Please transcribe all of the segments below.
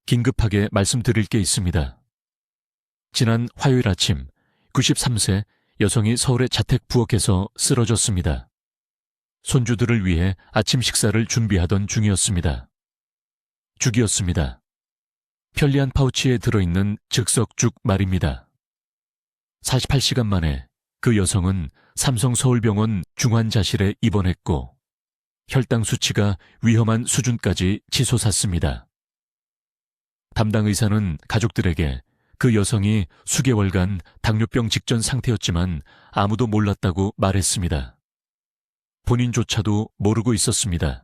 긴급하게 말씀드릴 게 있습니다. 지난 화요일 아침 93세 여성이 서울의 자택 부엌에서 쓰러졌습니다. 손주들을 위해 아침 식사를 준비하던 중이었습니다. 죽이었습니다. 편리한 파우치에 들어있는 즉석죽 말입니다. 48시간 만에 그 여성은 삼성서울병원 중환자실에 입원했고 혈당 수치가 위험한 수준까지 치솟았습니다. 담당 의사는 가족들에게 그 여성이 수개월간 당뇨병 직전 상태였지만 아무도 몰랐다고 말했습니다. 본인조차도 모르고 있었습니다.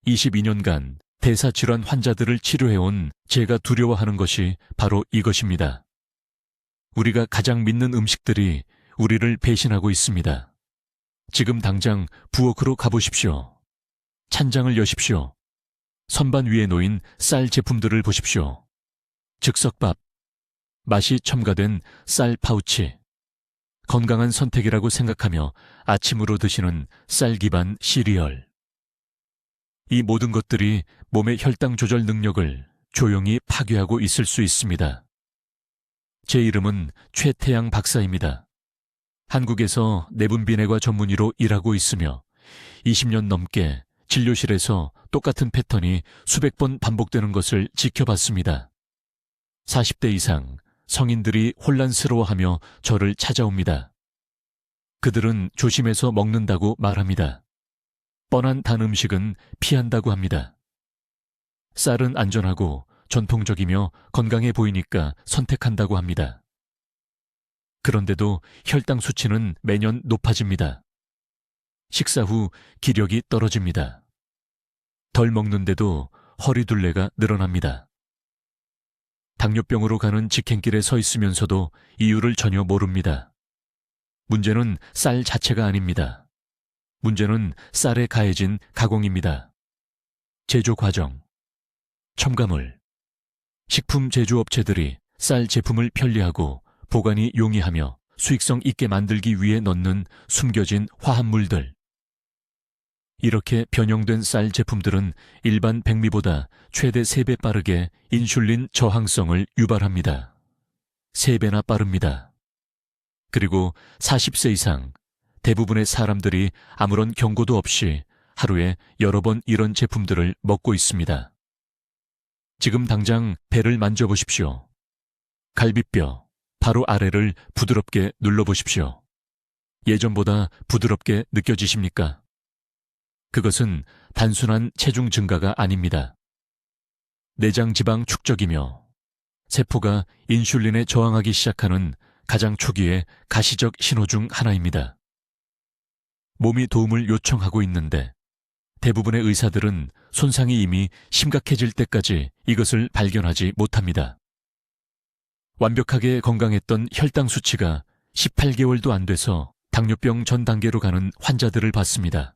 22년간 대사질환 환자들을 치료해온 제가 두려워하는 것이 바로 이것입니다. 우리가 가장 믿는 음식들이 우리를 배신하고 있습니다. 지금 당장 부엌으로 가보십시오. 찬장을 여십시오. 선반 위에 놓인 쌀 제품들을 보십시오. 즉석밥, 맛이 첨가된 쌀 파우치, 건강한 선택이라고 생각하며 아침으로 드시는 쌀 기반 시리얼. 이 모든 것들이 몸의 혈당 조절 능력을 조용히 파괴하고 있을 수 있습니다. 제 이름은 최태양 박사입니다. 한국에서 내분비내과 전문의로 일하고 있으며 20년 넘게 진료실에서 똑같은 패턴이 수백 번 반복되는 것을 지켜봤습니다. 40대 이상 성인들이 혼란스러워하며 저를 찾아옵니다. 그들은 조심해서 먹는다고 말합니다. 뻔한 단 음식은 피한다고 합니다. 쌀은 안전하고 전통적이며 건강해 보이니까 선택한다고 합니다. 그런데도 혈당 수치는 매년 높아집니다. 식사 후 기력이 떨어집니다. 덜 먹는데도 허리둘레가 늘어납니다. 당뇨병으로 가는 직행길에 서 있으면서도 이유를 전혀 모릅니다. 문제는 쌀 자체가 아닙니다. 문제는 쌀에 가해진 가공입니다. 제조 과정, 첨가물, 식품 제조업체들이 쌀 제품을 편리하고 보관이 용이하며 수익성 있게 만들기 위해 넣는 숨겨진 화합물들. 이렇게 변형된 쌀 제품들은 일반 백미보다 최대 3배 빠르게 인슐린 저항성을 유발합니다. 3배나 빠릅니다. 그리고 40세 이상 대부분의 사람들이 아무런 경고도 없이 하루에 여러 번 이런 제품들을 먹고 있습니다. 지금 당장 배를 만져보십시오. 갈비뼈 바로 아래를 부드럽게 눌러보십시오. 예전보다 부드럽게 느껴지십니까? 그것은 단순한 체중 증가가 아닙니다. 내장 지방 축적이며 세포가 인슐린에 저항하기 시작하는 가장 초기의 가시적 신호 중 하나입니다. 몸이 도움을 요청하고 있는데 대부분의 의사들은 손상이 이미 심각해질 때까지 이것을 발견하지 못합니다. 완벽하게 건강했던 혈당 수치가 18개월도 안 돼서 당뇨병 전 단계로 가는 환자들을 봤습니다.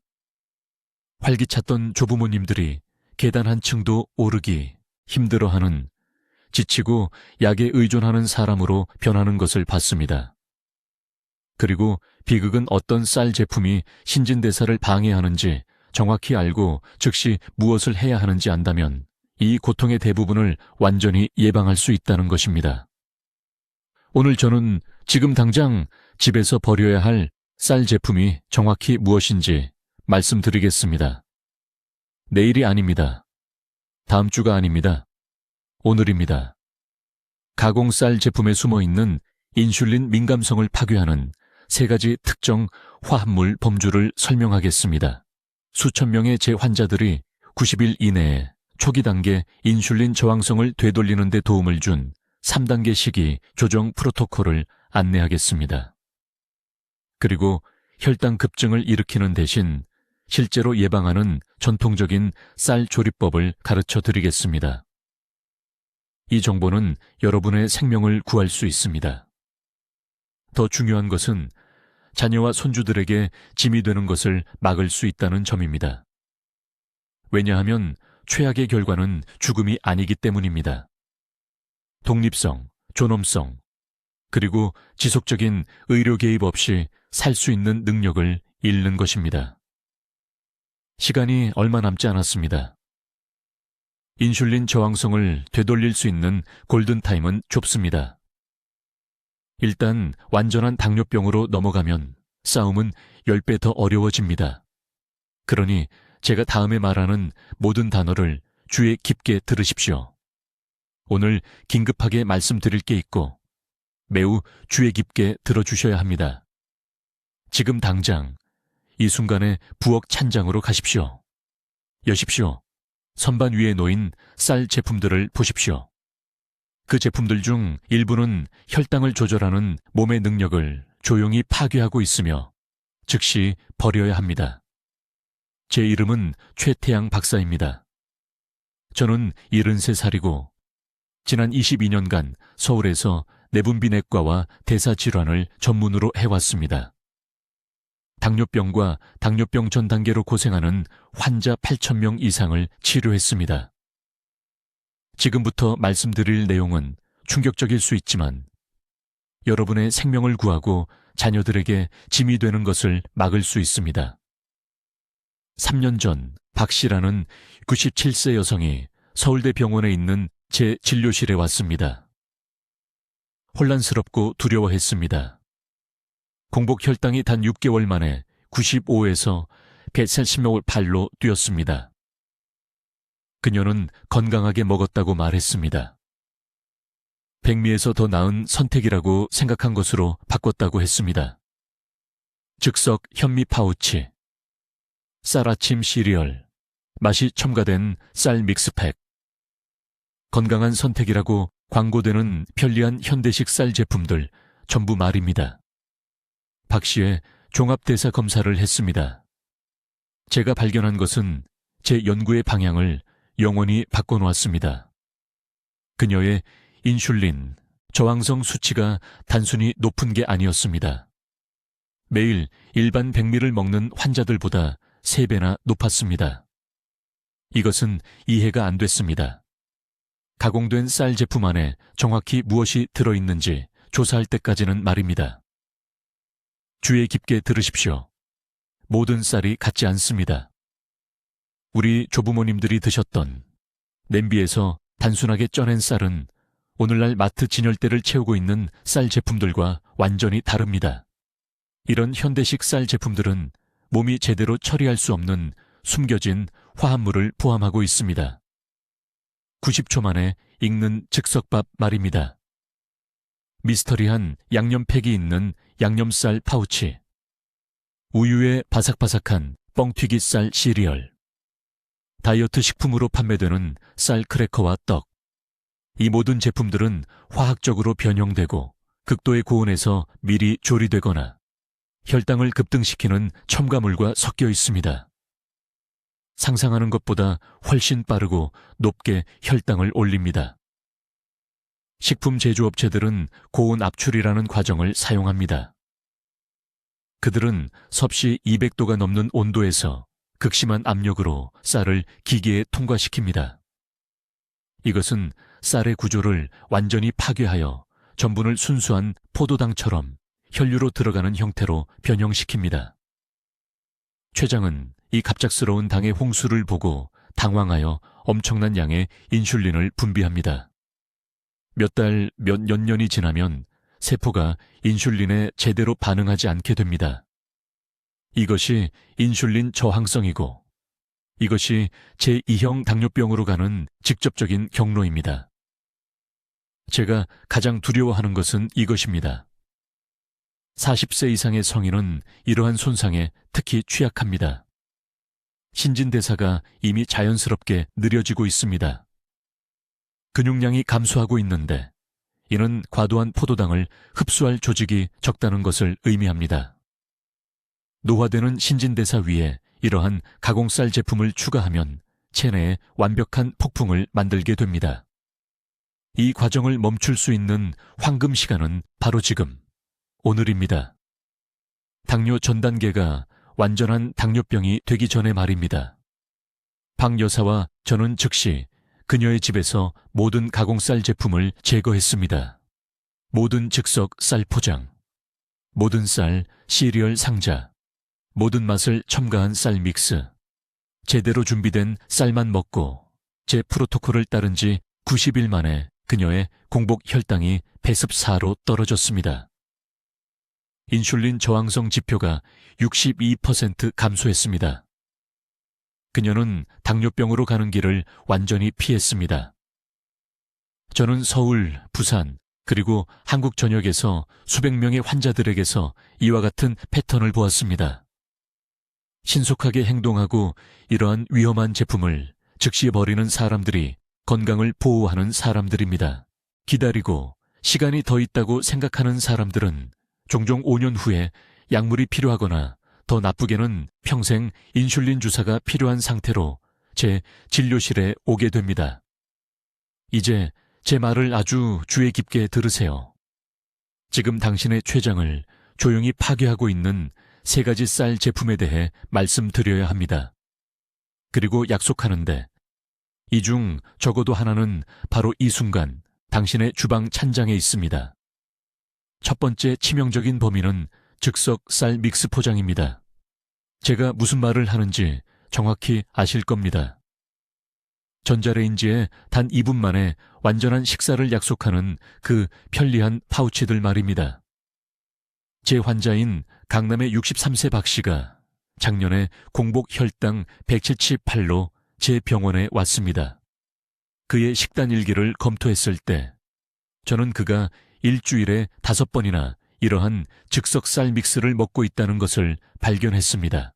활기찼던 조부모님들이 계단 한 층도 오르기 힘들어하는 지치고 약에 의존하는 사람으로 변하는 것을 봤습니다. 그리고 비극은 어떤 쌀 제품이 신진대사를 방해하는지 정확히 알고 즉시 무엇을 해야 하는지 안다면 이 고통의 대부분을 완전히 예방할 수 있다는 것입니다. 오늘 저는 지금 당장 집에서 버려야 할 쌀 제품이 정확히 무엇인지 말씀드리겠습니다. 내일이 아닙니다. 다음 주가 아닙니다. 오늘입니다. 가공쌀 제품에 숨어있는 인슐린 민감성을 파괴하는 3가지 특정 화합물 범주를 설명하겠습니다. 수천 명의 제 환자들이 90일 이내에 초기 단계 인슐린 저항성을 되돌리는 데 도움을 준 3단계 시기 조정 프로토콜을 안내하겠습니다. 그리고 혈당 급증을 일으키는 대신 실제로 예방하는 전통적인 쌀 조리법을 가르쳐 드리겠습니다. 이 정보는 여러분의 생명을 구할 수 있습니다. 더 중요한 것은 자녀와 손주들에게 짐이 되는 것을 막을 수 있다는 점입니다. 왜냐하면 최악의 결과는 죽음이 아니기 때문입니다. 독립성, 존엄성, 그리고 지속적인 의료 개입 없이 살 수 있는 능력을 잃는 것입니다. 시간이 얼마 남지 않았습니다. 인슐린 저항성을 되돌릴 수 있는 골든타임은 좁습니다. 일단 완전한 당뇨병으로 넘어가면 싸움은 10배 더 어려워집니다. 그러니 제가 다음에 말하는 모든 단어를 주의 깊게 들으십시오. 오늘 긴급하게 말씀드릴 게 있고 매우 주의 깊게 들어주셔야 합니다. 지금 당장 이 순간에 부엌 찬장으로 가십시오. 여십시오. 선반 위에 놓인 쌀 제품들을 보십시오. 그 제품들 중 일부는 혈당을 조절하는 몸의 능력을 조용히 파괴하고 있으며 즉시 버려야 합니다. 제 이름은 최태양 박사입니다. 저는 73살이고 지난 22년간 서울에서 내분비내과와 대사질환을 전문으로 해왔습니다. 당뇨병과 당뇨병 전 단계로 고생하는 환자 8,000명 이상을 치료했습니다. 지금부터 말씀드릴 내용은 충격적일 수 있지만 여러분의 생명을 구하고 자녀들에게 짐이 되는 것을 막을 수 있습니다. 3년 전 박 씨라는 97세 여성이 서울대 병원에 있는 제 진료실에 왔습니다. 혼란스럽고 두려워했습니다. 공복 혈당이 단 6개월 만에 95에서 138로 뛰었습니다. 그녀는 건강하게 먹었다고 말했습니다. 백미에서 더 나은 선택이라고 생각한 것으로 바꿨다고 했습니다. 즉석 현미 파우치, 쌀아침 시리얼, 맛이 첨가된 쌀 믹스팩, 건강한 선택이라고 광고되는 편리한 현대식 쌀 제품들 전부 말입니다. 박 씨의 종합대사 검사를 했습니다. 제가 발견한 것은 제 연구의 방향을 영원히 바꿔놓았습니다. 그녀의 인슐린, 저항성 수치가 단순히 높은 게 아니었습니다. 매일 일반 백미를 먹는 환자들보다 3배나 높았습니다. 이것은 이해가 안 됐습니다. 가공된 쌀 제품 안에 정확히 무엇이 들어있는지 조사할 때까지는 말입니다. 주의 깊게 들으십시오. 모든 쌀이 같지 않습니다. 우리 조부모님들이 드셨던 냄비에서 단순하게 쪄낸 쌀은 오늘날 마트 진열대를 채우고 있는 쌀 제품들과 완전히 다릅니다. 이런 현대식 쌀 제품들은 몸이 제대로 처리할 수 없는 숨겨진 화합물을 포함하고 있습니다. 90초 만에 익는 즉석밥 말입니다. 미스터리한 양념팩이 있는 양념쌀 파우치, 우유에 바삭바삭한 뻥튀기 쌀 시리얼, 다이어트 식품으로 판매되는 쌀 크래커와 떡. 이 모든 제품들은 화학적으로 변형되고 극도의 고온에서 미리 조리되거나 혈당을 급등시키는 첨가물과 섞여 있습니다. 상상하는 것보다 훨씬 빠르고 높게 혈당을 올립니다. 식품 제조업체들은 고온 압출이라는 과정을 사용합니다. 그들은 섭씨 200도가 넘는 온도에서 극심한 압력으로 쌀을 기계에 통과시킵니다. 이것은 쌀의 구조를 완전히 파괴하여 전분을 순수한 포도당처럼 혈류로 들어가는 형태로 변형시킵니다. 췌장은 이 갑작스러운 당의 홍수를 보고 당황하여 엄청난 양의 인슐린을 분비합니다. 몇 달, 몇 년이 지나면 세포가 인슐린에 제대로 반응하지 않게 됩니다. 이것이 인슐린 저항성이고 이것이 제2형 당뇨병으로 가는 직접적인 경로입니다. 제가 가장 두려워하는 것은 이것입니다. 40세 이상의 성인은 이러한 손상에 특히 취약합니다. 신진대사가 이미 자연스럽게 느려지고 있습니다. 근육량이 감소하고 있는데 이는 과도한 포도당을 흡수할 조직이 적다는 것을 의미합니다. 노화되는 신진대사 위에 이러한 가공쌀 제품을 추가하면 체내에 완벽한 폭풍을 만들게 됩니다. 이 과정을 멈출 수 있는 황금 시간은 바로 지금, 오늘입니다. 당뇨 전 단계가 완전한 당뇨병이 되기 전에 말입니다. 박 여사와 저는 즉시 그녀의 집에서 모든 가공쌀 제품을 제거했습니다. 모든 즉석 쌀 포장, 모든 쌀 시리얼 상자, 모든 맛을 첨가한 쌀 믹스, 제대로 준비된 쌀만 먹고 제 프로토콜을 따른 지 90일 만에 그녀의 공복 혈당이 배습 4로 떨어졌습니다. 인슐린 저항성 지표가 62% 감소했습니다. 그녀는 당뇨병으로 가는 길을 완전히 피했습니다. 저는 서울, 부산, 그리고 한국 전역에서 수백 명의 환자들에게서 이와 같은 패턴을 보았습니다. 신속하게 행동하고 이러한 위험한 제품을 즉시 버리는 사람들이 건강을 보호하는 사람들입니다. 기다리고 시간이 더 있다고 생각하는 사람들은 종종 5년 후에 약물이 필요하거나 더 나쁘게는 평생 인슐린 주사가 필요한 상태로 제 진료실에 오게 됩니다. 이제 제 말을 아주 주의 깊게 들으세요. 지금 당신의 췌장을 조용히 파괴하고 있는 3가지 쌀 제품에 대해 말씀드려야 합니다. 그리고 약속하는데 이 중 적어도 하나는 바로 이 순간 당신의 주방 찬장에 있습니다. 첫 번째 치명적인 범인은 즉석 쌀 믹스 포장입니다. 제가 무슨 말을 하는지 정확히 아실 겁니다. 전자레인지에 단 2분 만에 완전한 식사를 약속하는 그 편리한 파우치들 말입니다. 제 환자인 강남의 63세 박 씨가 작년에 공복 혈당 178로 제 병원에 왔습니다. 그의 식단 일기를 검토했을 때 저는 그가 일주일에 5번이나 이러한 즉석 쌀 믹스를 먹고 있다는 것을 발견했습니다.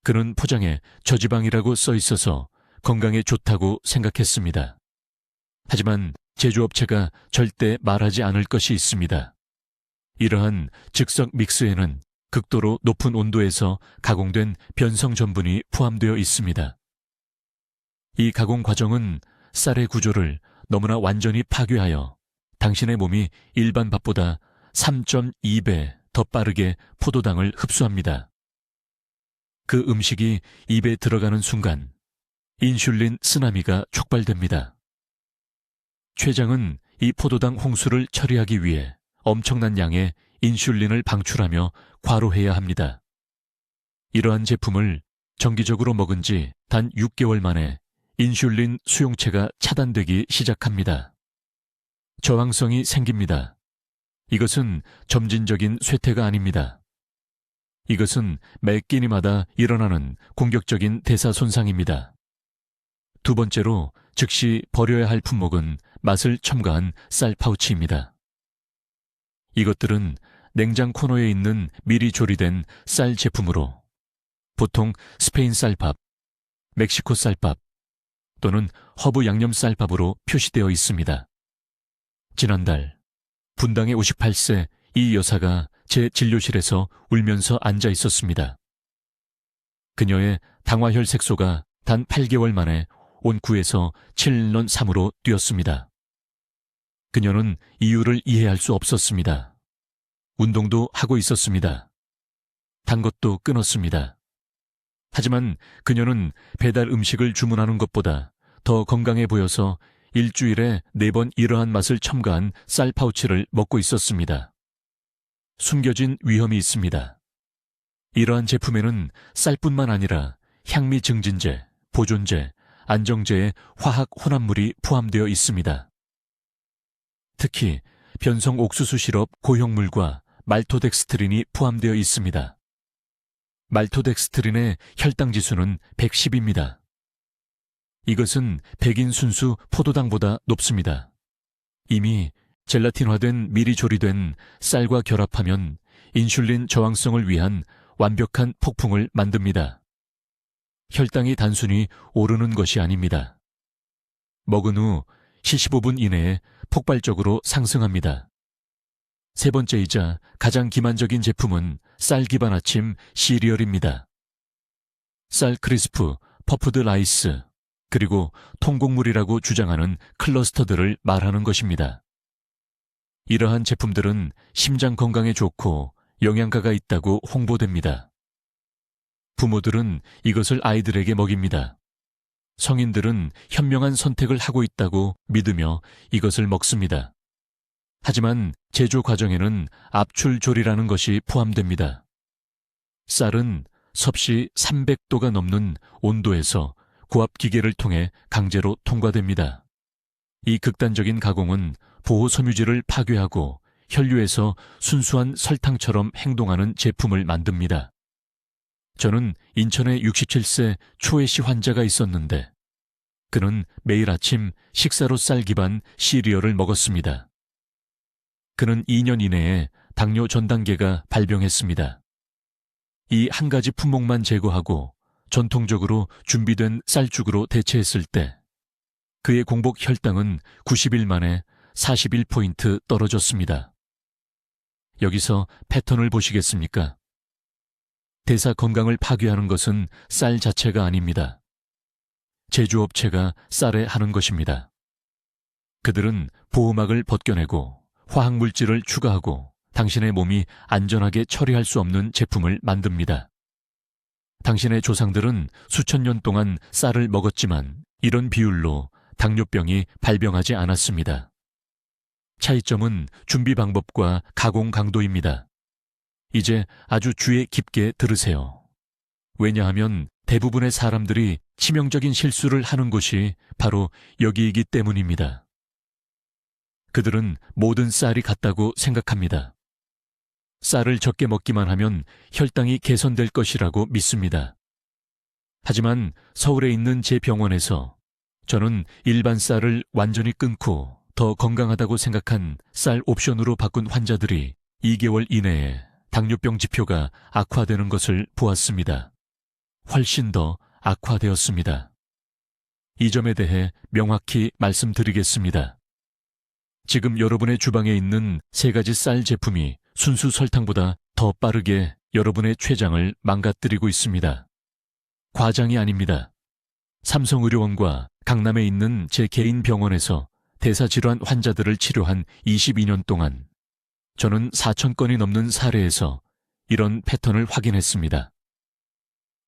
그는 포장에 저지방이라고 써 있어서 건강에 좋다고 생각했습니다. 하지만 제조업체가 절대 말하지 않을 것이 있습니다. 이러한 즉석 믹스에는 극도로 높은 온도에서 가공된 변성 전분이 포함되어 있습니다. 이 가공 과정은 쌀의 구조를 너무나 완전히 파괴하여 당신의 몸이 일반 밥보다 3.2배 더 빠르게 포도당을 흡수합니다. 그 음식이 입에 들어가는 순간 인슐린 쓰나미가 촉발됩니다. 췌장은 이 포도당 홍수를 처리하기 위해 엄청난 양의 인슐린을 방출하며 과로해야 합니다. 이러한 제품을 정기적으로 먹은 지 단 6개월 만에 인슐린 수용체가 차단되기 시작합니다. 저항성이 생깁니다. 이것은 점진적인 쇠퇴가 아닙니다. 이것은 매 끼니마다 일어나는 공격적인 대사 손상입니다. 두 번째로 즉시 버려야 할 품목은 맛을 첨가한 쌀 파우치입니다. 이것들은 냉장 코너에 있는 미리 조리된 쌀 제품으로 보통 스페인 쌀밥, 멕시코 쌀밥 또는 허브 양념 쌀밥으로 표시되어 있습니다. 지난달 분당의 58세 이 여사가 제 진료실에서 울면서 앉아 있었습니다. 그녀의 당화혈색소가 단 8개월 만에 온9에서 7넌 3으로 뛰었습니다. 그녀는 이유를 이해할 수 없었습니다. 운동도 하고 있었습니다. 단 것도 끊었습니다. 하지만 그녀는 배달 음식을 주문하는 것보다 더 건강해 보여서 일주일에 4번 이러한 맛을 첨가한 쌀 파우치를 먹고 있었습니다. 숨겨진 위험이 있습니다. 이러한 제품에는 쌀뿐만 아니라 향미 증진제, 보존제, 안정제의 화학 혼합물이 포함되어 있습니다. 특히 변성 옥수수 시럽 고형물과 말토덱스트린이 포함되어 있습니다. 말토덱스트린의 혈당 지수는 110입니다. 이것은 백인 순수 포도당보다 높습니다. 이미 젤라틴화된 미리 조리된 쌀과 결합하면 인슐린 저항성을 위한 완벽한 폭풍을 만듭니다. 혈당이 단순히 오르는 것이 아닙니다. 먹은 후 75분 이내에 폭발적으로 상승합니다. 세 번째이자 가장 기만적인 제품은 쌀 기반 아침 시리얼입니다. 쌀 크리스프, 퍼프드 라이스, 그리고 통곡물이라고 주장하는 클러스터들을 말하는 것입니다. 이러한 제품들은 심장 건강에 좋고 영양가가 있다고 홍보됩니다. 부모들은 이것을 아이들에게 먹입니다. 성인들은 현명한 선택을 하고 있다고 믿으며 이것을 먹습니다. 하지만 제조 과정에는 압출조리라는 것이 포함됩니다. 쌀은 섭씨 300도가 넘는 온도에서 고압 기계를 통해 강제로 통과됩니다. 이 극단적인 가공은 보호 섬유질을 파괴하고 혈류에서 순수한 설탕처럼 행동하는 제품을 만듭니다. 저는 인천에 67세 초애씨 환자가 있었는데 그는 매일 아침 식사로 쌀 기반 시리얼을 먹었습니다. 그는 2년 이내에 당뇨 전 단계가 발병했습니다. 이 한 가지 품목만 제거하고 전통적으로 준비된 쌀죽으로 대체했을 때 그의 공복 혈당은 90일 만에 41포인트 떨어졌습니다. 여기서 패턴을 보시겠습니까? 대사 건강을 파괴하는 것은 쌀 자체가 아닙니다. 제조업체가 쌀에 하는 것입니다. 그들은 보호막을 벗겨내고 화학물질을 추가하고 당신의 몸이 안전하게 처리할 수 없는 제품을 만듭니다. 당신의 조상들은 수천 년 동안 쌀을 먹었지만 이런 비율로 당뇨병이 발병하지 않았습니다. 차이점은 준비 방법과 가공 강도입니다. 이제 아주 주의 깊게 들으세요. 왜냐하면 대부분의 사람들이 치명적인 실수를 하는 곳이 바로 여기이기 때문입니다. 그들은 모든 쌀이 같다고 생각합니다. 쌀을 적게 먹기만 하면 혈당이 개선될 것이라고 믿습니다. 하지만 서울에 있는 제 병원에서 저는 일반 쌀을 완전히 끊고 더 건강하다고 생각한 쌀 옵션으로 바꾼 환자들이 2개월 이내에 당뇨병 지표가 악화되는 것을 보았습니다. 훨씬 더 악화되었습니다. 이 점에 대해 명확히 말씀드리겠습니다. 지금 여러분의 주방에 있는 3가지 쌀 제품이 순수 설탕보다 더 빠르게 여러분의 췌장을 망가뜨리고 있습니다. 과장이 아닙니다. 삼성의료원과 강남에 있는 제 개인 병원에서 대사질환 환자들을 치료한 22년 동안 저는 4,000건이 넘는 사례에서 이런 패턴을 확인했습니다.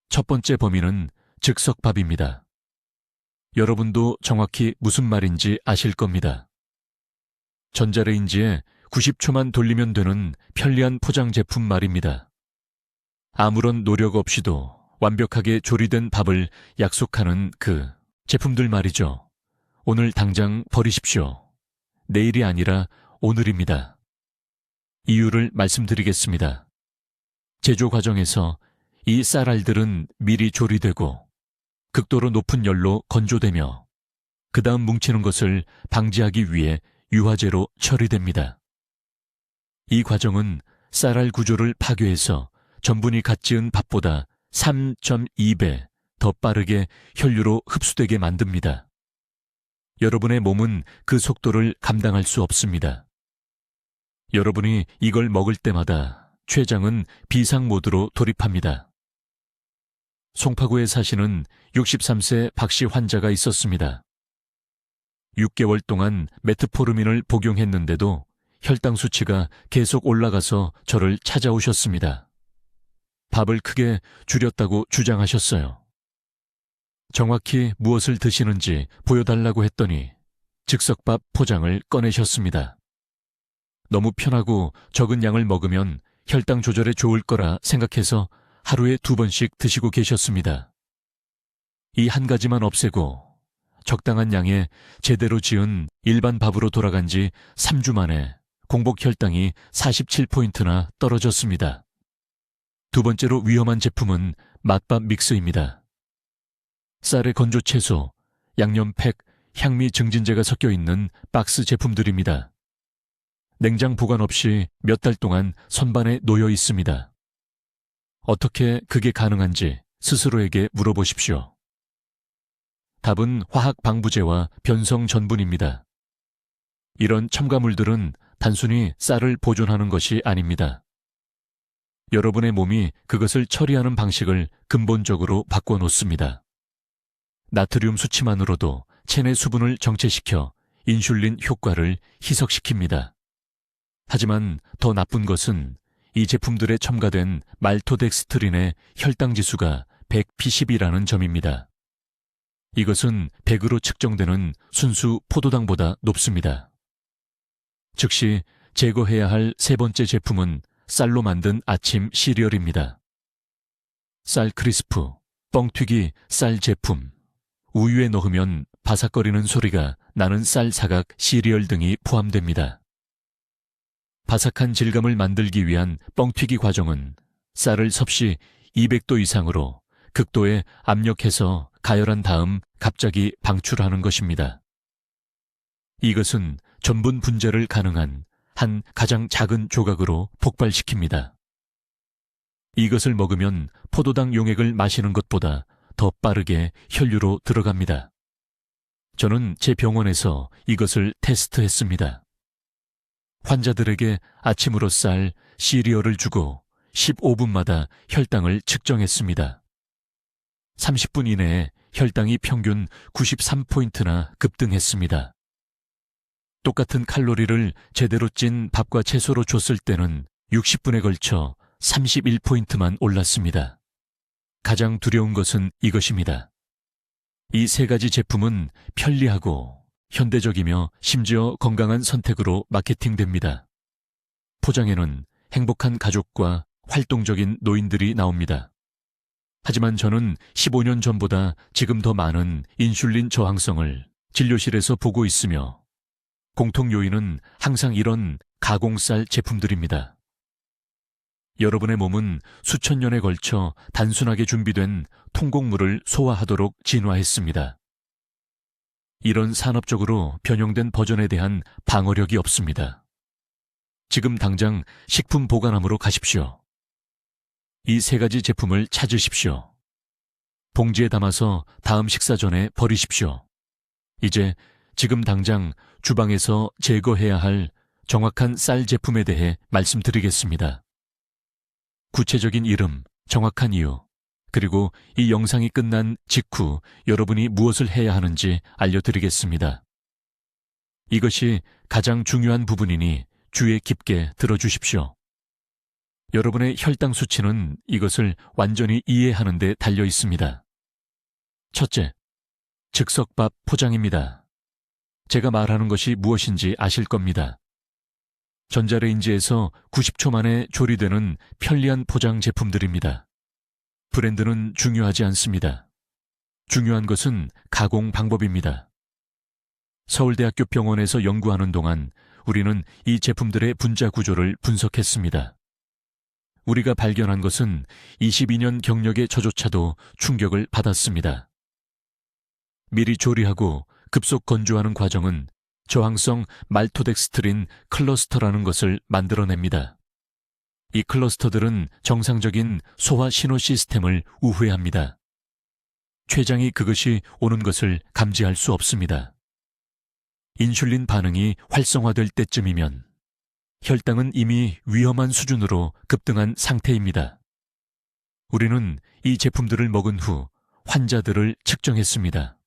첫 번째 범인은 즉석밥입니다. 여러분도 정확히 무슨 말인지 아실 겁니다. 전자레인지에 90초만 돌리면 되는 편리한 포장 제품 말입니다. 아무런 노력 없이도 완벽하게 조리된 밥을 약속하는 그 제품들 말이죠. 오늘 당장 버리십시오. 내일이 아니라 오늘입니다. 이유를 말씀드리겠습니다. 제조 과정에서 이 쌀알들은 미리 조리되고 극도로 높은 열로 건조되며 그 다음 뭉치는 것을 방지하기 위해 유화제로 처리됩니다. 이 과정은 쌀알 구조를 파괴해서 전분이 갓 지은 밥보다 3.2배 더 빠르게 혈류로 흡수되게 만듭니다. 여러분의 몸은 그 속도를 감당할 수 없습니다. 여러분이 이걸 먹을 때마다 췌장은 비상 모드로 돌입합니다. 송파구에 사시는 63세 박씨 환자가 있었습니다. 6개월 동안 메트포르민을 복용했는데도 혈당 수치가 계속 올라가서 저를 찾아오셨습니다. 밥을 크게 줄였다고 주장하셨어요. 정확히 무엇을 드시는지 보여달라고 했더니 즉석밥 포장을 꺼내셨습니다. 너무 편하고 적은 양을 먹으면 혈당 조절에 좋을 거라 생각해서 하루에 2번씩 드시고 계셨습니다. 이 한 가지만 없애고 적당한 양의 제대로 지은 일반 밥으로 돌아간 지 3주 만에 공복 혈당이 47포인트나 떨어졌습니다. 두 번째로 위험한 제품은 맛밥 믹스입니다. 쌀의 건조 채소, 양념팩, 향미 증진제가 섞여 있는 박스 제품들입니다. 냉장 보관 없이 몇 달 동안 선반에 놓여 있습니다. 어떻게 그게 가능한지 스스로에게 물어보십시오. 답은 화학 방부제와 변성 전분입니다. 이런 첨가물들은 단순히 쌀을 보존하는 것이 아닙니다. 여러분의 몸이 그것을 처리하는 방식을 근본적으로 바꿔놓습니다. 나트륨 수치만으로도 체내 수분을 정체시켜 인슐린 효과를 희석시킵니다. 하지만 더 나쁜 것은 이 제품들에 첨가된 말토덱스트린의 혈당 지수가 100pcb라는 점입니다. 이것은 100으로 측정되는 순수 포도당보다 높습니다. 즉시 제거해야 할 세 번째 제품은 쌀로 만든 아침 시리얼입니다. 쌀 크리스프, 뻥튀기 쌀 제품, 우유에 넣으면 바삭거리는 소리가 나는 쌀 사각 시리얼 등이 포함됩니다. 바삭한 질감을 만들기 위한 뻥튀기 과정은 쌀을 섭씨 200도 이상으로 극도에 압력해서 가열한 다음 갑자기 방출하는 것입니다. 이것은 전분 분자를 가능한 한 가장 작은 조각으로 폭발시킵니다. 이것을 먹으면 포도당 용액을 마시는 것보다 더 빠르게 혈류로 들어갑니다. 저는 제 병원에서 이것을 테스트했습니다. 환자들에게 아침으로 쌀, 시리얼을 주고 15분마다 혈당을 측정했습니다. 30분 이내에 혈당이 평균 93포인트나 급등했습니다. 똑같은 칼로리를 제대로 찐 밥과 채소로 줬을 때는 60분에 걸쳐 31포인트만 올랐습니다. 가장 두려운 것은 이것입니다. 이 세 가지 제품은 편리하고 현대적이며 심지어 건강한 선택으로 마케팅됩니다. 포장에는 행복한 가족과 활동적인 노인들이 나옵니다. 하지만 저는 15년 전보다 지금 더 많은 인슐린 저항성을 진료실에서 보고 있으며 공통 요인은 항상 이런 가공쌀 제품들입니다. 여러분의 몸은 수천 년에 걸쳐 단순하게 준비된 통곡물을 소화하도록 진화했습니다. 이런 산업적으로 변형된 버전에 대한 방어력이 없습니다. 지금 당장 식품 보관함으로 가십시오. 이 세 가지 제품을 찾으십시오. 봉지에 담아서 다음 식사 전에 버리십시오. 이제 지금 당장 주방에서 제거해야 할 정확한 쌀 제품에 대해 말씀드리겠습니다. 구체적인 이름, 정확한 이유, 그리고 이 영상이 끝난 직후 여러분이 무엇을 해야 하는지 알려드리겠습니다. 이것이 가장 중요한 부분이니 주의 깊게 들어주십시오. 여러분의 혈당 수치는 이것을 완전히 이해하는 데 달려 있습니다. 첫째, 즉석밥 포장입니다. 제가 말하는 것이 무엇인지 아실 겁니다. 전자레인지에서 90초 만에 조리되는 편리한 포장 제품들입니다. 브랜드는 중요하지 않습니다. 중요한 것은 가공 방법입니다. 서울대학교 병원에서 연구하는 동안 우리는 이 제품들의 분자 구조를 분석했습니다. 우리가 발견한 것은 22년 경력의 저조차도 충격을 받았습니다. 미리 조리하고 급속 건조하는 과정은 저항성 말토덱스트린 클러스터라는 것을 만들어냅니다. 이 클러스터들은 정상적인 소화 신호 시스템을 우회합니다. 췌장이 그것이 오는 것을 감지할 수 없습니다. 인슐린 반응이 활성화될 때쯤이면 혈당은 이미 위험한 수준으로 급등한 상태입니다. 우리는 이 제품들을 먹은 후 환자들을 측정했습니다.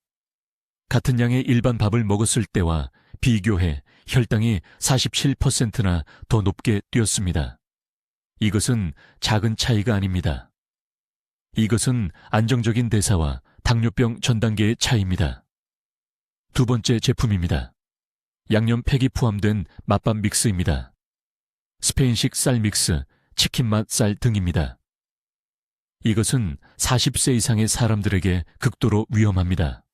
같은 양의 일반 밥을 먹었을 때와 비교해 혈당이 47%나 더 높게 뛰었습니다. 이것은 작은 차이가 아닙니다. 이것은 안정적인 대사와 당뇨병 전 단계의 차이입니다. 두 번째 제품입니다. 양념 팩이 포함된 맛밥 믹스입니다. 스페인식 쌀 믹스, 치킨 맛 쌀 등입니다. 이것은 40세 이상의 사람들에게 극도로 위험합니다.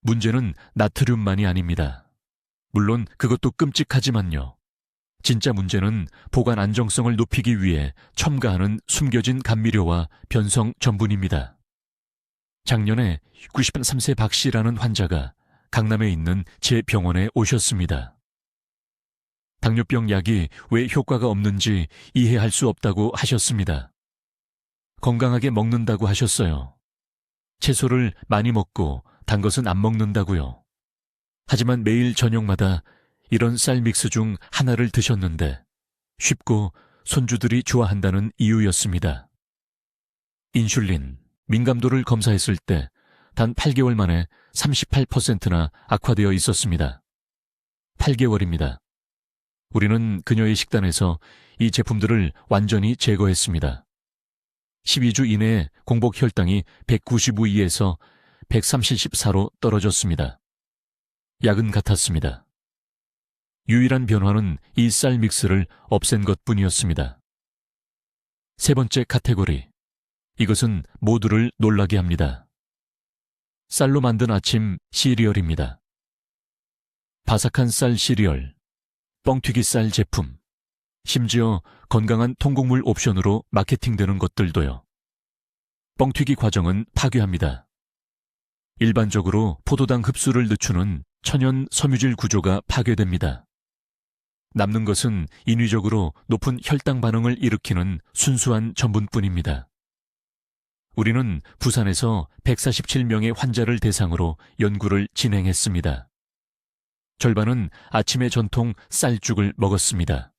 문제는 나트륨만이 아닙니다. 물론 그것도 끔찍하지만요. 진짜 문제는 보관 안정성을 높이기 위해 첨가하는 숨겨진 감미료와 변성 전분입니다. 작년에 93세 박 씨라는 환자가 강남에 있는 제 병원에 오셨습니다. 당뇨병 약이 왜 효과가 없는지 이해할 수 없다고 하셨습니다. 건강하게 먹는다고 하셨어요. 채소를 많이 먹고 단 것은 안 먹는다고요. 하지만 매일 저녁마다 이런 쌀 믹스 중 하나를 드셨는데 쉽고 손주들이 좋아한다는 이유였습니다. 인슐린, 민감도를 검사했을 때 단 8개월 만에 38%나 악화되어 있었습니다. 8개월입니다. 우리는 그녀의 식단에서 이 제품들을 완전히 제거했습니다. 12주 이내에 공복 혈당이 195에서 134로 떨어졌습니다. 약은 같았습니다. 유일한 변화는 이 쌀 믹스를 없앤 것뿐이었습니다. 세 번째 카테고리. 이것은 모두를 놀라게 합니다. 쌀로 만든 아침 시리얼입니다. 바삭한 쌀 시리얼, 뻥튀기 쌀 제품, 심지어 건강한 통곡물 옵션으로 마케팅되는 것들도요. 뻥튀기 과정은 파괴합니다. 일반적으로 포도당 흡수를 늦추는 천연 섬유질 구조가 파괴됩니다. 남는 것은 인위적으로 높은 혈당 반응을 일으키는 순수한 전분뿐입니다. 우리는 부산에서 147명의 환자를 대상으로 연구를 진행했습니다. 절반은 아침에 전통 쌀죽을 먹었습니다.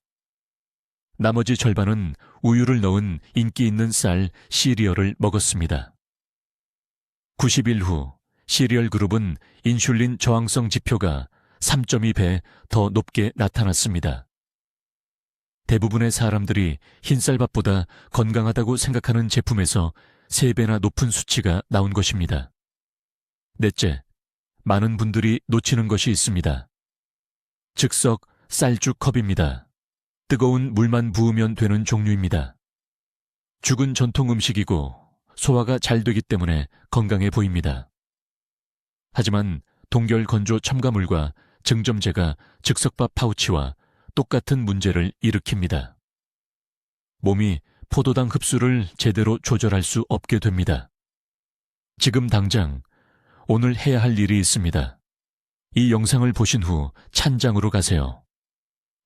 나머지 절반은 우유를 넣은 인기 있는 쌀 시리얼을 먹었습니다. 90일 후 시리얼 그룹은 인슐린 저항성 지표가 3.2배 더 높게 나타났습니다. 대부분의 사람들이 흰쌀밥보다 건강하다고 생각하는 제품에서 3배나 높은 수치가 나온 것입니다. 넷째, 많은 분들이 놓치는 것이 있습니다. 즉석 쌀죽 컵입니다. 뜨거운 물만 부으면 되는 종류입니다. 죽은 전통 음식이고 소화가 잘 되기 때문에 건강해 보입니다. 하지만 동결 건조 첨가물과 증점제가 즉석밥 파우치와 똑같은 문제를 일으킵니다. 몸이 포도당 흡수를 제대로 조절할 수 없게 됩니다. 지금 당장 오늘 해야 할 일이 있습니다. 이 영상을 보신 후 찬장으로 가세요.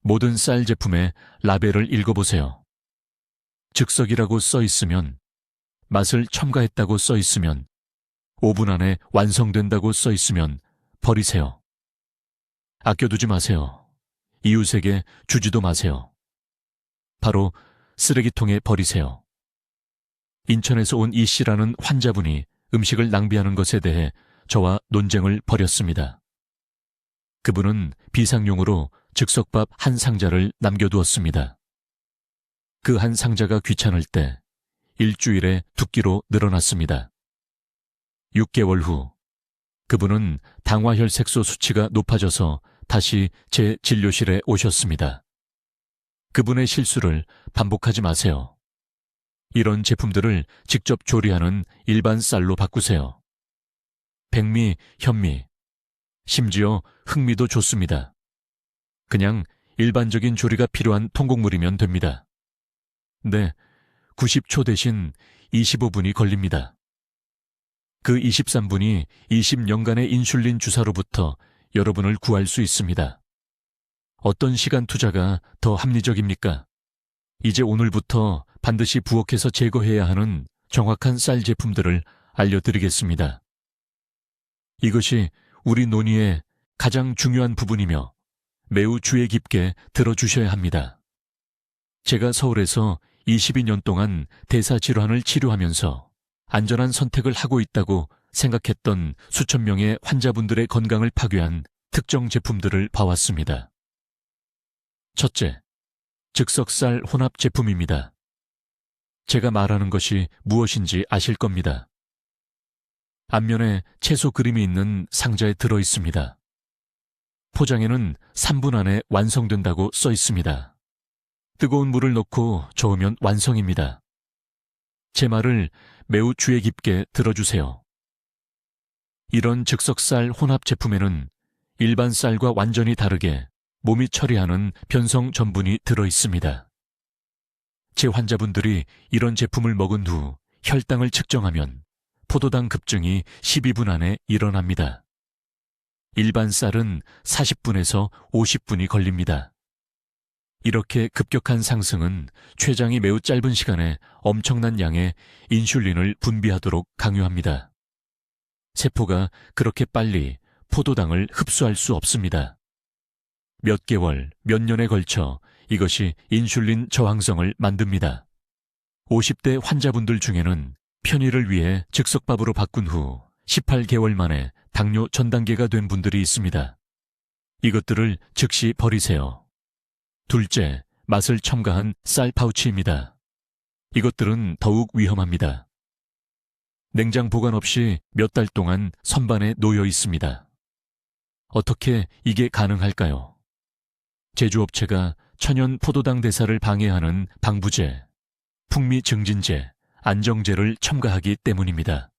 모든 쌀 제품의 라벨을 읽어보세요. 즉석이라고 써 있으면, 맛을 첨가했다고 써 있으면, 5분 안에 완성된다고 써 있으면 버리세요. 아껴두지 마세요. 이웃에게 주지도 마세요. 바로 쓰레기통에 버리세요. 인천에서 온 이 씨라는 환자분이 음식을 낭비하는 것에 대해 저와 논쟁을 벌였습니다. 그분은 비상용으로 즉석밥 한 상자를 남겨두었습니다. 그 한 상자가 귀찮을 때 일주일에 2끼로 늘어났습니다. 6개월 후 그분은 당화혈색소 수치가 높아져서 다시 제 진료실에 오셨습니다. 그분의 실수를 반복하지 마세요. 이런 제품들을 직접 조리하는 일반 쌀로 바꾸세요. 백미, 현미, 심지어 흑미도 좋습니다. 그냥 일반적인 조리가 필요한 통곡물이면 됩니다. 네, 90초 대신 25분이 걸립니다. 그 23분이 20년간의 인슐린 주사로부터 여러분을 구할 수 있습니다. 어떤 시간 투자가 더 합리적입니까? 이제 오늘부터 반드시 부엌에서 제거해야 하는 정확한 쌀 제품들을 알려드리겠습니다. 이것이 우리 논의의 가장 중요한 부분이며 매우 주의 깊게 들어주셔야 합니다. 제가 서울에서 22년 동안 대사질환을 치료하면서 안전한 선택을 하고 있다고 생각했던 수천 명의 환자분들의 건강을 파괴한 특정 제품들을 봐왔습니다. 첫째, 즉석쌀 혼합 제품입니다. 제가 말하는 것이 무엇인지 아실 겁니다. 앞면에 채소 그림이 있는 상자에 들어 있습니다. 포장에는 3분 안에 완성된다고 써 있습니다. 뜨거운 물을 넣고 저으면 완성입니다. 제 말을 매우 주의 깊게 들어주세요. 이런 즉석쌀 혼합 제품에는 일반 쌀과 완전히 다르게 몸이 처리하는 변성 전분이 들어 있습니다. 제 환자분들이 이런 제품을 먹은 후 혈당을 측정하면 포도당 급증이 12분 안에 일어납니다. 일반 쌀은 40분에서 50분이 걸립니다. 이렇게 급격한 상승은 췌장이 매우 짧은 시간에 엄청난 양의 인슐린을 분비하도록 강요합니다. 세포가 그렇게 빨리 포도당을 흡수할 수 없습니다. 몇 개월, 몇 년에 걸쳐 이것이 인슐린 저항성을 만듭니다. 50대 환자분들 중에는 편의를 위해 즉석밥으로 바꾼 후 18개월 만에 당뇨 전 단계가 된 분들이 있습니다. 이것들을 즉시 버리세요. 둘째, 맛을 첨가한 쌀 파우치입니다. 이것들은 더욱 위험합니다. 냉장 보관 없이 몇 달 동안 선반에 놓여 있습니다. 어떻게 이게 가능할까요? 제조업체가 천연 포도당 대사를 방해하는 방부제, 풍미 증진제, 안정제를 첨가하기 때문입니다.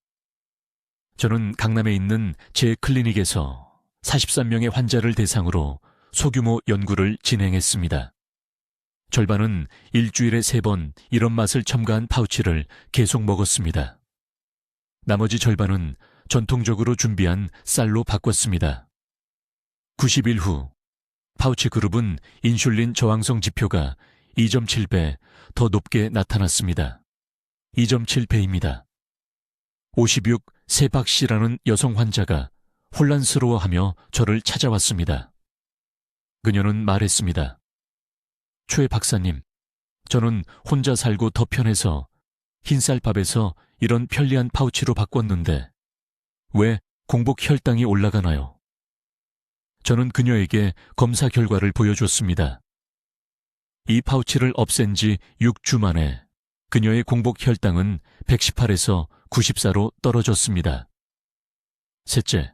저는 강남에 있는 제 클리닉에서 43명의 환자를 대상으로 소규모 연구를 진행했습니다. 절반은 일주일에 3번 이런 맛을 첨가한 파우치를 계속 먹었습니다. 나머지 절반은 전통적으로 준비한 쌀로 바꿨습니다. 90일 후 파우치 그룹은 인슐린 저항성 지표가 2.7배 더 높게 나타났습니다. 2.7배입니다. 56 세박씨라는 여성 환자가 혼란스러워하며 저를 찾아왔습니다. 그녀는 말했습니다. 최 박사님, 저는 혼자 살고 더 편해서 흰쌀밥에서 이런 편리한 파우치로 바꿨는데 왜 공복 혈당이 올라가나요? 저는 그녀에게 검사 결과를 보여줬습니다. 이 파우치를 없앤 지 6주 만에 그녀의 공복 혈당은 118에서 94로 떨어졌습니다. 셋째,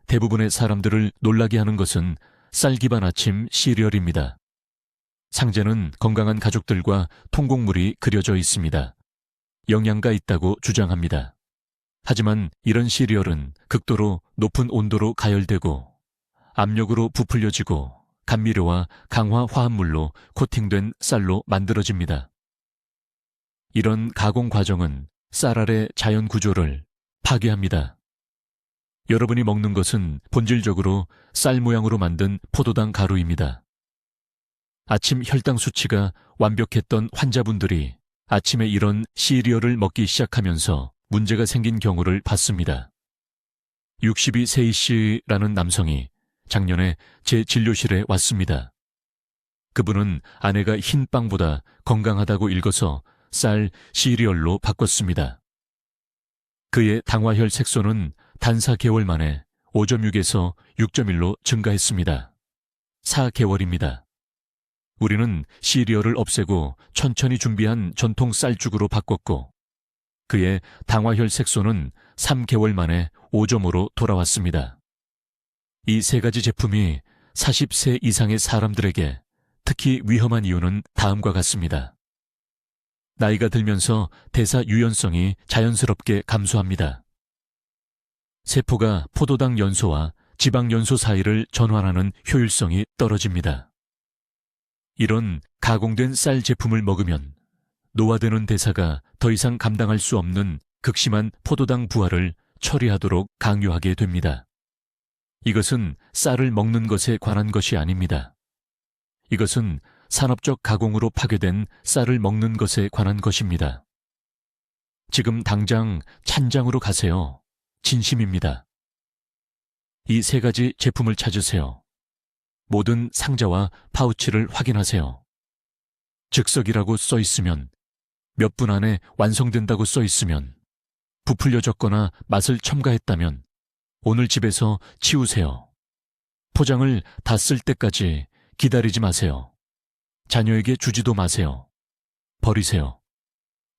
대부분의 사람들을 놀라게 하는 것은 쌀 기반 아침 시리얼입니다. 상자는 건강한 가족들과 통곡물이 그려져 있습니다. 영양가 있다고 주장합니다. 하지만 이런 시리얼은 극도로 높은 온도로 가열되고 압력으로 부풀려지고 감미료와 강화 화합물로 코팅된 쌀로 만들어집니다. 이런 가공 과정은 쌀알의 자연 구조를 파괴합니다. 여러분이 먹는 것은 본질적으로 쌀 모양으로 만든 포도당 가루입니다. 아침 혈당 수치가 완벽했던 환자분들이 아침에 이런 시리얼을 먹기 시작하면서 문제가 생긴 경우를 봤습니다. 62세 A씨라는 남성이 작년에 제 진료실에 왔습니다. 그분은 아내가 흰 빵보다 건강하다고 읽어서 쌀 시리얼로 바꿨습니다. 그의 당화혈 색소는 단 4개월 만에 5.6에서 6.1로 증가했습니다. 4개월입니다. 우리는 시리얼을 없애고 천천히 준비한 전통 쌀죽으로 바꿨고 그의 당화혈 색소는 3개월 만에 5.5로 돌아왔습니다. 이 3가지 제품이 40세 이상의 사람들에게 특히 위험한 이유는 다음과 같습니다. 나이가 들면서 대사 유연성이 자연스럽게 감소합니다. 세포가 포도당 연소와 지방 연소 사이를 전환하는 효율성이 떨어집니다. 이런 가공된 쌀 제품을 먹으면 노화되는 대사가 더 이상 감당할 수 없는 극심한 포도당 부하를 처리하도록 강요하게 됩니다. 이것은 쌀을 먹는 것에 관한 것이 아닙니다. 이것은 산업적 가공으로 파괴된 쌀을 먹는 것에 관한 것입니다. 지금 당장 찬장으로 가세요. 진심입니다. 이 3가지 제품을 찾으세요. 모든 상자와 파우치를 확인하세요. 즉석이라고 써 있으면, 몇 분 안에 완성된다고 써 있으면, 부풀려졌거나 맛을 첨가했다면 오늘 집에서 치우세요. 포장을 다 쓸 때까지 기다리지 마세요. 자녀에게 주지도 마세요. 버리세요.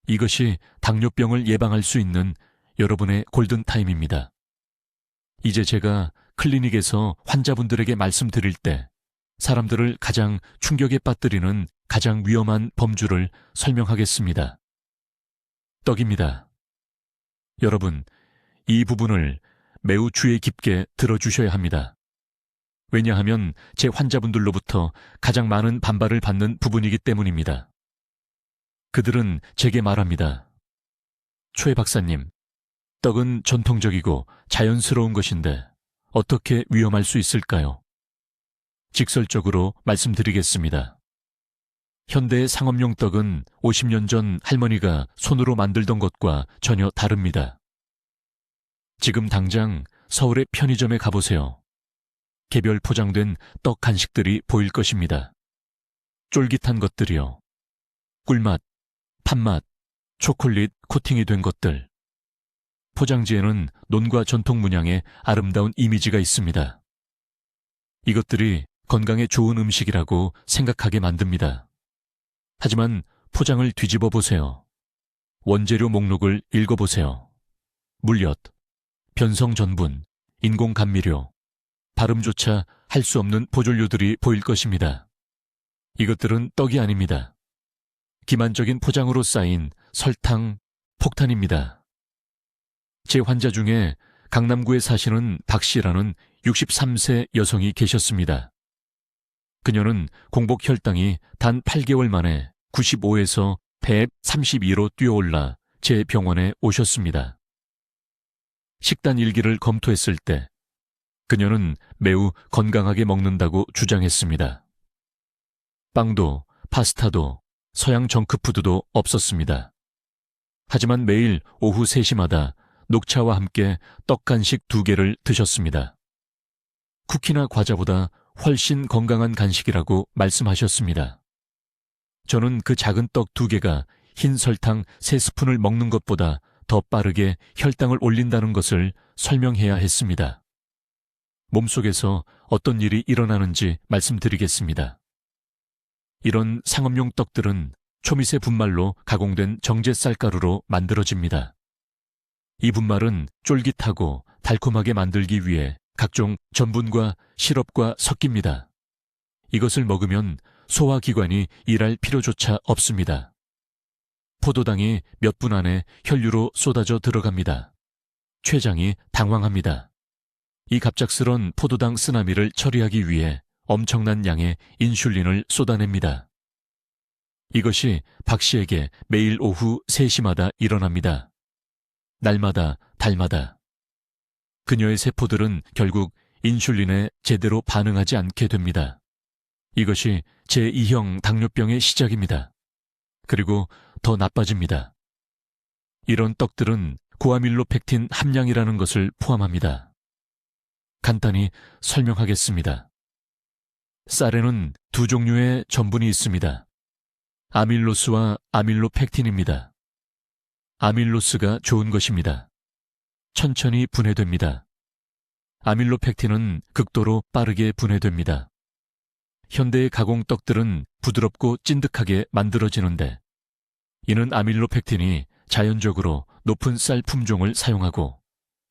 이것이 당뇨병을 예방할 수 있는 여러분의 골든타임입니다. 이제 제가 클리닉에서 환자분들에게 말씀드릴 때 사람들을 가장 충격에 빠뜨리는 가장 위험한 범주를 설명하겠습니다. 떡입니다. 여러분, 이 부분을 매우 주의 깊게 들어주셔야 합니다. 왜냐하면 제 환자분들로부터 가장 많은 반발을 받는 부분이기 때문입니다. 그들은 제게 말합니다. 최 박사님, 떡은 전통적이고 자연스러운 것인데 어떻게 위험할 수 있을까요? 직설적으로 말씀드리겠습니다. 현대의 상업용 떡은 50년 전 할머니가 손으로 만들던 것과 전혀 다릅니다. 지금 당장 서울의 편의점에 가보세요. 개별 포장된 떡 간식들이 보일 것입니다. 쫄깃한 것들이요. 꿀맛, 팥맛, 초콜릿 코팅이 된 것들. 포장지에는 논과 전통 문양의 아름다운 이미지가 있습니다. 이것들이 건강에 좋은 음식이라고 생각하게 만듭니다. 하지만 포장을 뒤집어 보세요. 원재료 목록을 읽어보세요. 물엿, 변성 전분, 인공 감미료, 발음조차 할 수 없는 보존료들이 보일 것입니다. 이것들은 떡이 아닙니다. 기만적인 포장으로 쌓인 설탕, 폭탄입니다. 제 환자 중에 강남구에 사시는 박 씨라는 63세 여성이 계셨습니다. 그녀는 공복 혈당이 단 8개월 만에 95에서 132로 뛰어올라 제 병원에 오셨습니다. 식단 일기를 검토했을 때 그녀는 매우 건강하게 먹는다고 주장했습니다. 빵도 파스타도 서양 정크푸드도 없었습니다. 하지만 매일 오후 3시마다 녹차와 함께 떡 간식 2개를 드셨습니다. 쿠키나 과자보다 훨씬 건강한 간식이라고 말씀하셨습니다. 저는 그 작은 떡 2개가 흰 설탕 3스푼을 먹는 것보다 더 빠르게 혈당을 올린다는 것을 설명해야 했습니다. 몸속에서 어떤 일이 일어나는지 말씀드리겠습니다. 이런 상업용 떡들은 초미세 분말로 가공된 정제 쌀가루로 만들어집니다. 이 분말은 쫄깃하고 달콤하게 만들기 위해 각종 전분과 시럽과 섞입니다. 이것을 먹으면 소화기관이 일할 필요조차 없습니다. 포도당이 몇 분 안에 혈류로 쏟아져 들어갑니다. 췌장이 당황합니다. 이 갑작스런 포도당 쓰나미를 처리하기 위해 엄청난 양의 인슐린을 쏟아냅니다. 이것이 박 씨에게 매일 오후 3시마다 일어납니다. 날마다 달마다. 그녀의 세포들은 결국 인슐린에 제대로 반응하지 않게 됩니다. 이것이 제2형 당뇨병의 시작입니다. 그리고 더 나빠집니다. 이런 떡들은 고아밀로펙틴 함량이라는 것을 포함합니다. 간단히 설명하겠습니다. 쌀에는 2종류의 전분이 있습니다. 아밀로스와 아밀로펙틴입니다. 아밀로스가 좋은 것입니다. 천천히 분해됩니다. 아밀로펙틴은 극도로 빠르게 분해됩니다. 현대의 가공떡들은 부드럽고 찐득하게 만들어지는데 이는 아밀로펙틴이 자연적으로 높은 쌀 품종을 사용하고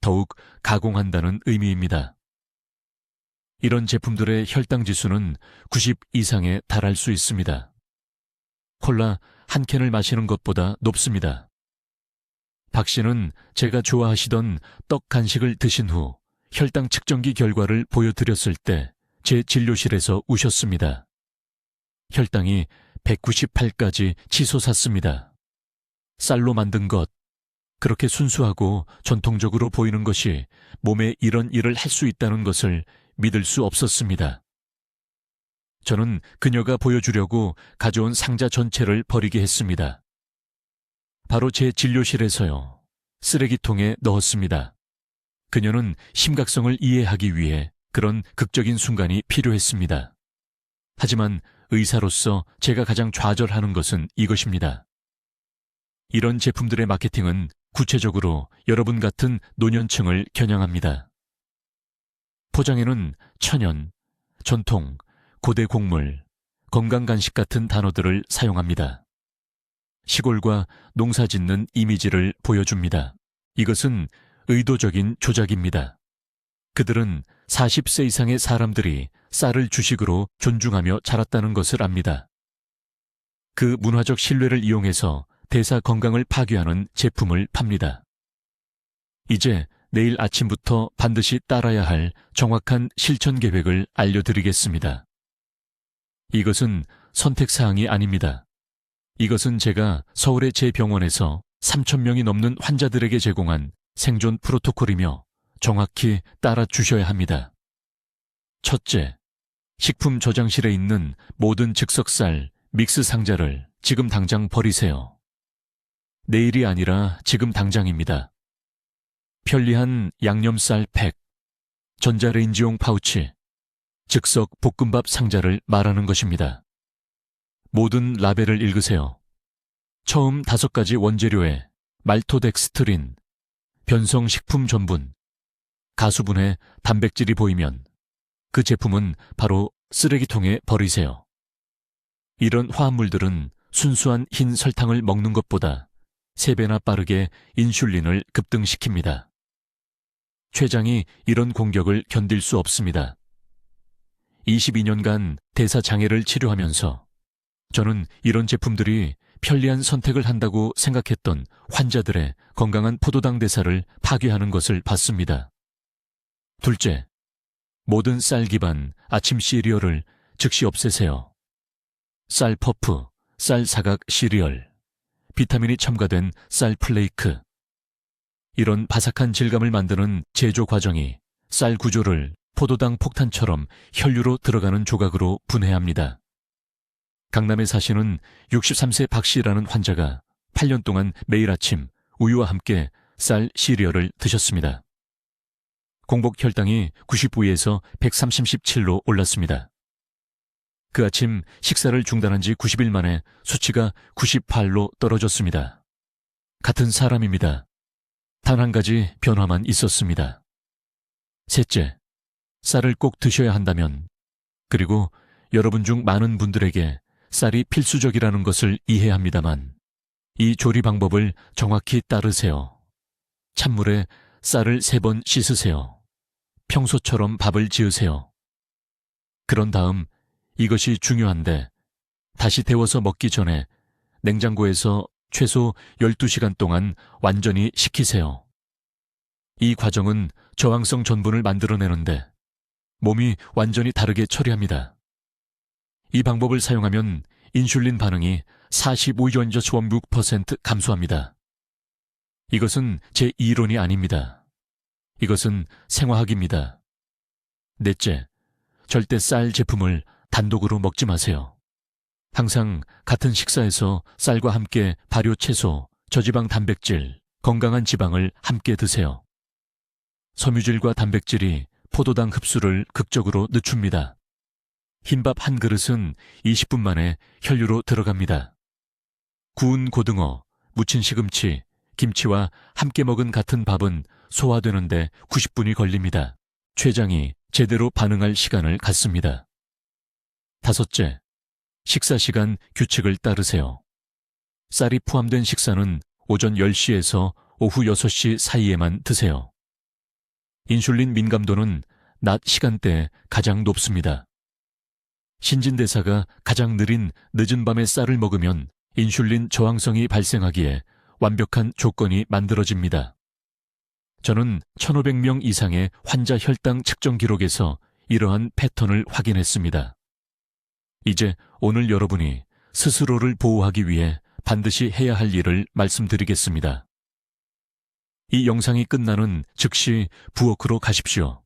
더욱 가공한다는 의미입니다. 이런 제품들의 혈당 지수는 90 이상에 달할 수 있습니다. 콜라 한 캔을 마시는 것보다 높습니다. 박 씨는 제가 좋아하시던 떡 간식을 드신 후 혈당 측정기 결과를 보여드렸을 때 제 진료실에서 우셨습니다. 혈당이 198까지 치솟았습니다. 쌀로 만든 것, 그렇게 순수하고 전통적으로 보이는 것이 몸에 이런 일을 할 수 있다는 것을 믿을 수 없었습니다. 저는 그녀가 보여주려고 가져온 상자 전체를 버리게 했습니다. 바로 제 진료실에서요. 쓰레기통에 넣었습니다. 그녀는 심각성을 이해하기 위해 그런 극적인 순간이 필요했습니다. 하지만 의사로서 제가 가장 좌절하는 것은 이것입니다. 이런 제품들의 마케팅은 구체적으로 여러분 같은 노년층을 겨냥합니다. 포장에는 천연, 전통, 고대 곡물, 건강간식 같은 단어들을 사용합니다. 시골과 농사짓는 이미지를 보여줍니다. 이것은 의도적인 조작입니다. 그들은 40세 이상의 사람들이 쌀을 주식으로 존중하며 자랐다는 것을 압니다. 그 문화적 신뢰를 이용해서 대사 건강을 파괴하는 제품을 팝니다. 이제 내일 아침부터 반드시 따라야 할 정확한 실천 계획을 알려드리겠습니다. 이것은 선택사항이 아닙니다. 이것은 제가 서울의 제 병원에서 3,000명이 넘는 환자들에게 제공한 생존 프로토콜이며 정확히 따라 주셔야 합니다. 첫째, 식품 저장실에 있는 모든 즉석쌀, 믹스 상자를 지금 당장 버리세요. 내일이 아니라 지금 당장입니다. 편리한 양념쌀 팩, 전자레인지용 파우치, 즉석 볶음밥 상자를 말하는 것입니다. 모든 라벨을 읽으세요. 처음 5가지 원재료에 말토덱스트린, 변성식품 전분, 가수분해 단백질이 보이면 그 제품은 바로 쓰레기통에 버리세요. 이런 화합물들은 순수한 흰 설탕을 먹는 것보다 3배나 빠르게 인슐린을 급등시킵니다. 췌장이 이런 공격을 견딜 수 없습니다. 22년간 대사장애를 치료하면서 저는 이런 제품들이 편리한 선택을 한다고 생각했던 환자들의 건강한 포도당 대사를 파괴하는 것을 봤습니다. 둘째, 모든 쌀 기반 아침 시리얼을 즉시 없애세요. 쌀 퍼프, 쌀 사각 시리얼, 비타민이 첨가된 쌀 플레이크. 이런 바삭한 질감을 만드는 제조 과정이 쌀 구조를 포도당 폭탄처럼 혈류로 들어가는 조각으로 분해합니다. 강남에 사시는 63세 박 씨라는 환자가 8년 동안 매일 아침 우유와 함께 쌀 시리얼을 드셨습니다. 공복 혈당이 99에서 137로 올랐습니다. 그 아침 식사를 중단한 지 90일 만에 수치가 98로 떨어졌습니다. 같은 사람입니다. 단 한 가지 변화만 있었습니다. 셋째, 쌀을 꼭 드셔야 한다면, 그리고 여러분 중 많은 분들에게 쌀이 필수적이라는 것을 이해합니다만, 이 조리 방법을 정확히 따르세요. 찬물에 쌀을 3번 씻으세요. 평소처럼 밥을 지으세요. 그런 다음 이것이 중요한데 다시 데워서 먹기 전에 냉장고에서 최소 12시간 동안 완전히 식히세요. 이 과정은 저항성 전분을 만들어내는데 몸이 완전히 다르게 처리합니다. 이 방법을 사용하면 인슐린 반응이 45.6% 감소합니다. 이것은 제 이론이 아닙니다. 이것은 생화학입니다. 넷째, 절대 쌀 제품을 단독으로 먹지 마세요. 항상 같은 식사에서 쌀과 함께 발효 채소, 저지방 단백질, 건강한 지방을 함께 드세요. 섬유질과 단백질이 포도당 흡수를 극적으로 늦춥니다. 흰밥 한 그릇은 20분 만에 혈류로 들어갑니다. 구운 고등어, 무친 시금치, 김치와 함께 먹은 같은 밥은 소화되는데 90분이 걸립니다. 췌장이 제대로 반응할 시간을 갖습니다. 다섯째, 식사 시간 규칙을 따르세요. 쌀이 포함된 식사는 오전 10시에서 오후 6시 사이에만 드세요. 인슐린 민감도는 낮 시간대에 가장 높습니다. 신진대사가 가장 느린 늦은 밤에 쌀을 먹으면 인슐린 저항성이 발생하기에 완벽한 조건이 만들어집니다. 저는 1,500명 이상의 환자 혈당 측정 기록에서 이러한 패턴을 확인했습니다. 이제 오늘 여러분이 스스로를 보호하기 위해 반드시 해야 할 일을 말씀드리겠습니다. 이 영상이 끝나는 즉시 부엌으로 가십시오.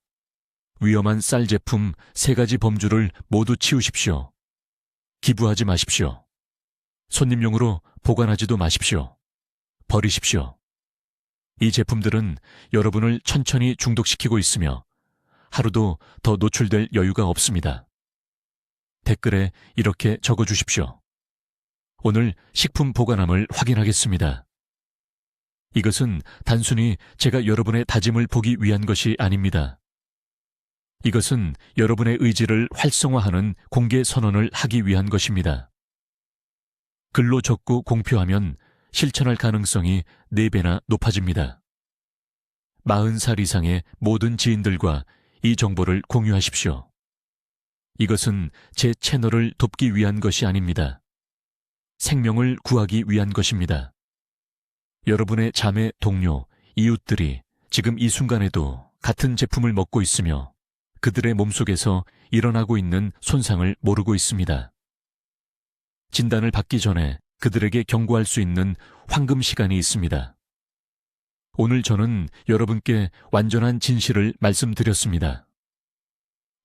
위험한 쌀 제품 3가지 범주를 모두 치우십시오. 기부하지 마십시오. 손님용으로 보관하지도 마십시오. 버리십시오. 이 제품들은 여러분을 천천히 중독시키고 있으며 하루도 더 노출될 여유가 없습니다. 댓글에 이렇게 적어주십시오. 오늘 식품 보관함을 확인하겠습니다. 이것은 단순히 제가 여러분의 다짐을 보기 위한 것이 아닙니다. 이것은 여러분의 의지를 활성화하는 공개 선언을 하기 위한 것입니다. 글로 적고 공표하면 실천할 가능성이 4배나 높아집니다. 40살 이상의 모든 지인들과 이 정보를 공유하십시오. 이것은 제 채널을 돕기 위한 것이 아닙니다. 생명을 구하기 위한 것입니다. 여러분의 자매, 동료, 이웃들이 지금 이 순간에도 같은 제품을 먹고 있으며 그들의 몸속에서 일어나고 있는 손상을 모르고 있습니다. 진단을 받기 전에 그들에게 경고할 수 있는 황금 시간이 있습니다. 오늘 저는 여러분께 완전한 진실을 말씀드렸습니다.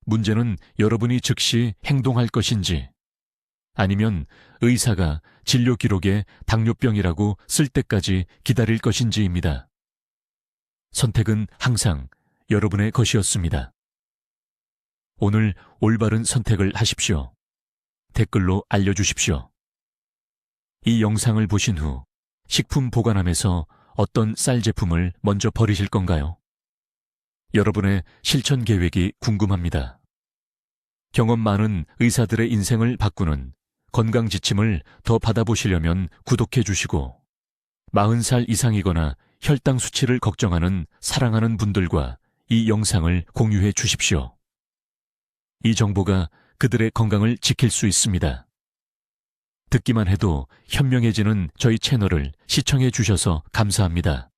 문제는 여러분이 즉시 행동할 것인지 아니면 의사가 진료 기록에 당뇨병이라고 쓸 때까지 기다릴 것인지입니다. 선택은 항상 여러분의 것이었습니다. 오늘 올바른 선택을 하십시오. 댓글로 알려주십시오. 이 영상을 보신 후 식품 보관함에서 어떤 쌀 제품을 먼저 버리실 건가요? 여러분의 실천 계획이 궁금합니다. 경험 많은 의사들의 인생을 바꾸는 건강 지침을 더 받아보시려면 구독해 주시고 40살 이상이거나 혈당 수치를 걱정하는 사랑하는 분들과 이 영상을 공유해 주십시오. 이 정보가 그들의 건강을 지킬 수 있습니다. 듣기만 해도 현명해지는 저희 채널을 시청해 주셔서 감사합니다.